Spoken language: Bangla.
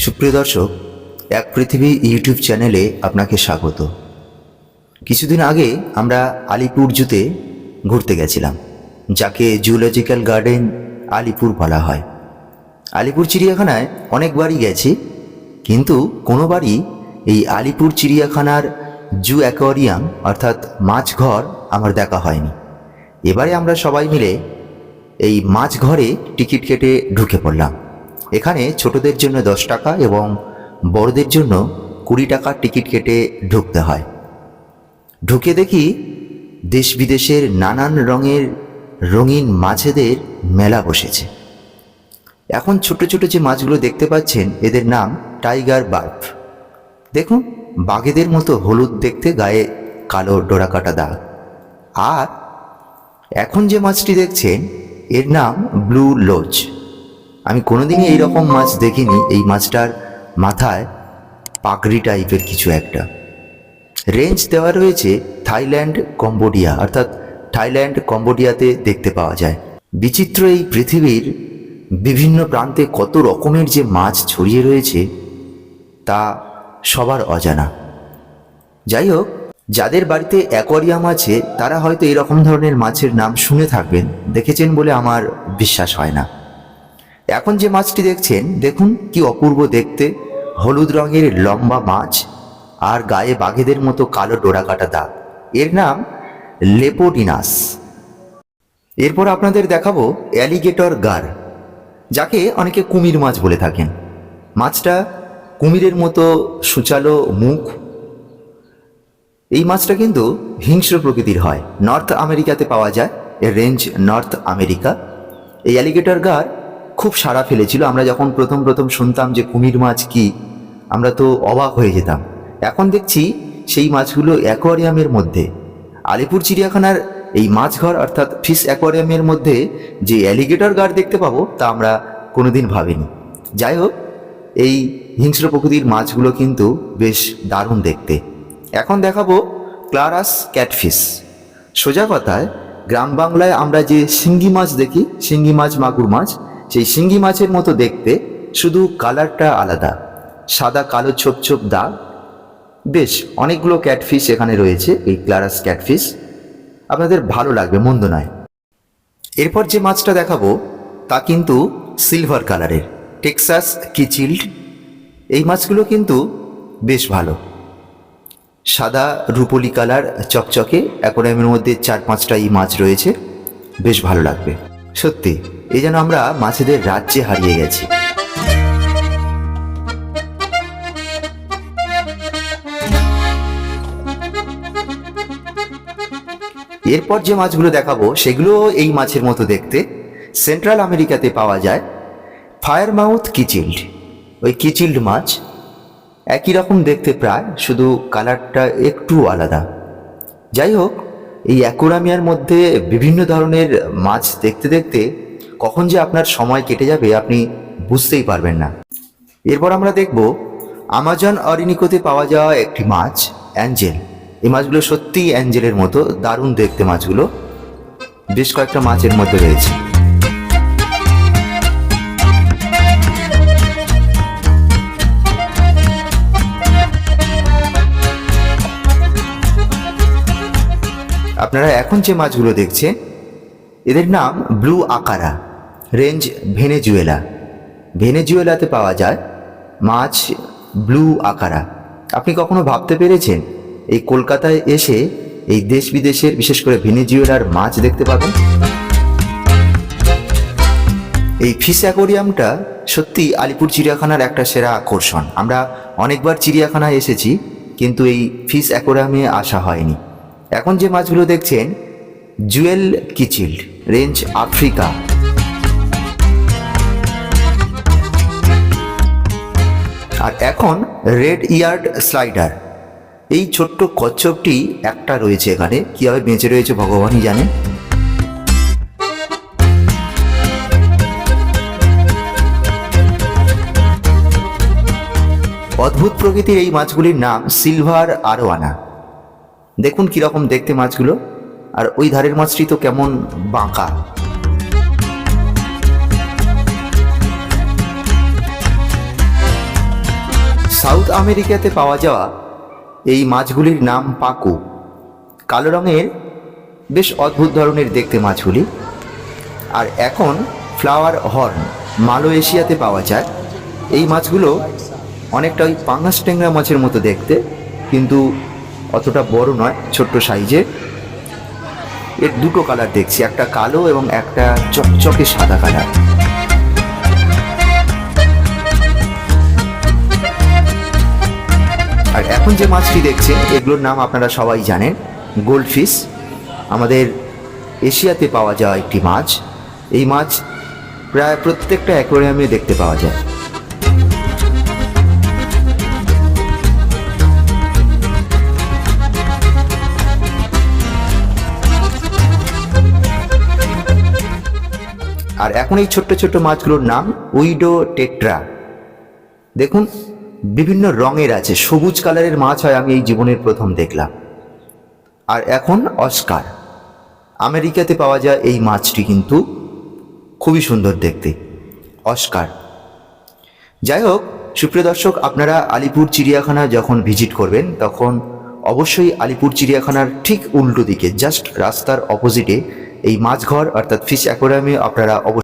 সুপ্রিয় দর্শক, এক পৃথিবী ইউটিউব চ্যানেলে আপনাকে স্বাগত। কিছুদিন আগে আমরা আলিপুর জুতে ঘুরতে গেছিলাম, যাকে জুলজিক্যাল গার্ডেন আলিপুর বলা হয়। আলিপুর চিড়িয়াখানায় অনেকবারই গেছি, কিন্তু কোনোবারই এই আলিপুর চিড়িয়াখানার জু অ্যাকোয়ারিয়াম অর্থাৎ মাছঘর আমার দেখা হয়নি। এবারে আমরা সবাই মিলে এই মাছঘরে টিকিট কেটে ঢুকে পড়লাম। এখানে ছোটদের জন্য 10 টাকা এবং বড়দের জন্য 20 টাকা টিকিট কেটে ঢুকতে হয়। ঢুকে দেখি দেশ বিদেশের নানান রঙের রঙিন মাছেদের মেলা বসেছে। এখন ছোট ছোট যে মাছগুলো দেখতে পাচ্ছেন, এদের নাম টাইগার বার্ব। দেখুন, বাঘেদের মতো হলুদ দেখতে, গায়ে কালো ডোরাকাটা দাগ। আর এখন যে মাছটি দেখছেন, এর নাম ব্লু লোচ। আমি কোনোদিনই এইরকম মাছ দেখিনি। এই মাছটার মাথায় পাগড়ি টাইপের কিছু একটা। রেঞ্জ দেওয়া রয়েছে থাইল্যান্ড, কম্বোডিয়া, অর্থাৎ থাইল্যান্ড কম্বোডিয়াতে দেখতে পাওয়া যায়। বিচিত্র এই পৃথিবীর বিভিন্ন প্রান্তে কত রকমের যে মাছ ছড়িয়ে রয়েছে তা সবার অজানা। যাই হোক, যাদের বাড়িতে অ্যাকোয়ারিয়াম আছে তারা হয়তো এরকম ধরনের মাছের নাম শুনে থাকবেন, দেখেছেন বলে আমার বিশ্বাস হয় না। এখন যে মাছটি দেখছেন, দেখুন কি অপূর্ব দেখতে, হলুদ রঙের লম্বা মাছ আর গায়ে বাঘেদের মতো কালো ডোরাকাটা দাগ। এর নাম লেপোডিনাস। এরপর আপনাদের দেখাবো অ্যালিগেটর গার, যাকে অনেকে কুমির মাছ বলে থাকেন। মাছটা কুমিরের মতো সূচালো মুখ। এই মাছটা কিন্তু হিংস্র প্রকৃতির হয়, নর্থ আমেরিকাতে পাওয়া যায়। এর রেঞ্জ নর্থ আমেরিকা। এই অ্যালিগেটর গার খুব সাড়া ফেলেছিল। আমরা যখন প্রথম শুনতাম যে কুমির মাছ কি, আমরা তো অবাক হয়ে যেতাম। এখন দেখছি সেই মাছগুলো অ্যাকোয়ারিয়ামের মধ্যে। আলিপুর চিড়িয়াখানার এই মাছঘর অর্থাৎ ফিশ অ্যাকোয়ারিয়ামের মধ্যে যে অ্যালিগেটর গার দেখতে পাবো তা আমরা কোনোদিন ভাবিনি। যাই হোক, এই হিংস্র প্রকৃতির মাছগুলো কিন্তু বেশ দারুণ দেখতে। এখন দেখাবো ক্লারাস ক্যাটফিশ। সোজা কথায়, গ্রাম বাংলায় আমরা যে শিঙ্গি মাছ দেখি, শিঙ্গি মাছ, মাগুর মাছ, সেই শিঙ্গি মাছের মতো দেখতে, শুধু কালারটা আলাদা, সাদা কালো ছোপ ছোপ দাগ। বেশ অনেকগুলো ক্যাটফিশ এখানে রয়েছে, এই ক্লারাস ক্যাটফিশ। আপনাদের ভালো লাগবে, মন্দ নয়। এরপর যে মাছটা দেখাবো তা কিন্তু সিলভার কালারের, টেক্সাস কিচিল্ড। এই মাছগুলো কিন্তু বেশ ভালো, সাদা রুপোলি কালার, চকচকে। অ্যাকোয়ারিয়ামের মধ্যে 4-5টা এই মাছ রয়েছে, বেশ ভালো লাগবে। সত্যি এই যেন আমরা মাছেদের রাজ্যে হারিয়ে গেছি। এরপর যে মাছগুলো দেখাবো সেগুলো এই মাছের মতো দেখতে, সেন্ট্রাল আমেরিকাতে পাওয়া যায়। ফায়ার মাউথ কিচিল্ড, ওই কিচিল্ড মাছ, একই রকম দেখতে প্রায়, শুধু কালারটা একটু আলাদা। যাই হোক, এই অ্যাকোয়ারিয়ামের মধ্যে বিভিন্ন ধরনের মাছ দেখতে দেখতে কখন যে আপনার সময় কেটে যাবে আপনি বুঝতেই পারবেন না। এরপর আমরা দেখব আমাজন অরিনিকোতে পাওয়া যাওয়া একটি মাছ, অ্যাঞ্জেল। এই মাছগুলো সত্যিই অ্যাঞ্জেলের মতো দারুণ দেখতে। মাছগুলো বেশ কয়েকটা মাছের মধ্যে রয়েছে। আপনারা এখন যে মাছগুলো দেখছেন, এদের নাম ব্লু আকারা, রেঞ্জ ভেনেজুয়েলা। ভেনেজুয়েলাতে পাওয়া যায় মাছ ব্লু আকারা। আপনি কখনো ভাবতে পেরেছেন এই কলকাতায় এসে এই দেশ বিদেশের, বিশেষ করে ভেনেজুয়েলার মাছ দেখতে পাবেন? এই ফিশ অ্যাকোয়ারিয়ামটা সত্যি আলিপুর চিড়িয়াখানার একটা সেরা আকর্ষণ। আমরা অনেকবার চিড়িয়াখানায় এসেছি, কিন্তু এই ফিশ অ্যাকোয়ারিয়ামে আসা হয়নি। এখন যে মাছগুলো দেখছেন, জুয়েল কিচিল্ড, রেঞ্জ আফ্রিকা। আর এখন রেড ইয়ার্ড স্লাইডার। এই ছোট্ট কচ্ছপটি একটা রয়েছে এখানে, কীভাবে বেঁচে রয়েছে ভগবানই জানেন। অদ্ভুত প্রকৃতির এই মাছগুলির নাম সিলভার আরোয়ানা। দেখুন কীরকম দেখতে মাছগুলো। আর ওই ধারের মাছটি তো কেমন বাঁকা। সাউথ আমেরিকাতে পাওয়া যাওয়া এই মাছগুলির নাম পাকু। কালো রঙের বেশ অদ্ভুত ধরনের দেখতে মাছগুলি। আর এখন ফ্লাওয়ার হর্ন মালয়েশিয়াতে পাওয়া যায়। এই মাছগুলো অনেকটা ওই পাঙ্গাস ট্যাংরা মাছের মতো দেখতে, কিন্তু অতটা বড় নয়, ছোট্ট সাইজের। এর দুটো কালার দেখছি, একটা কালো এবং একটা চকচকে সাদা কালার। আর এখন যে মাছটি দেখছেন এগুলোর নাম আপনারা সবাই জানেন, গোল্ডফিশ। আমাদের এশিয়াতে পাওয়া যাওয়া একটি মাছ। এই মাছ প্রায় প্রত্যেকটা অ্যাকোয়ারিয়ামে দেখতে পাওয়া যায়। আর এখন এই ছোট্ট ছোট্ট মাছগুলোর নাম উইডো টেট্রা। দেখুন বিভিন্ন রঙের আছে, সবুজ কালারের মাছ হয় আমি এই জীবনের প্রথম দেখলাম। আর এখন অস্কার, আমেরিকাতে পাওয়া যায় এই মাছটি, কিন্তু খুবই সুন্দর দেখতে, অস্কার। যাই হোক সুপ্রিয় দর্শক, আপনারা আলিপুর চিড়িয়াখানা যখন ভিজিট করবেন তখন অবশ্যই আলিপুর চিড়িয়াখানার ঠিক উল্টো দিকে, জাস্ট রাস্তার অপোজিটে এই মাছঘর অর্থাৎ ফিশ অ্যাকোয়ারিয়ামে আপনারা অবশ্যই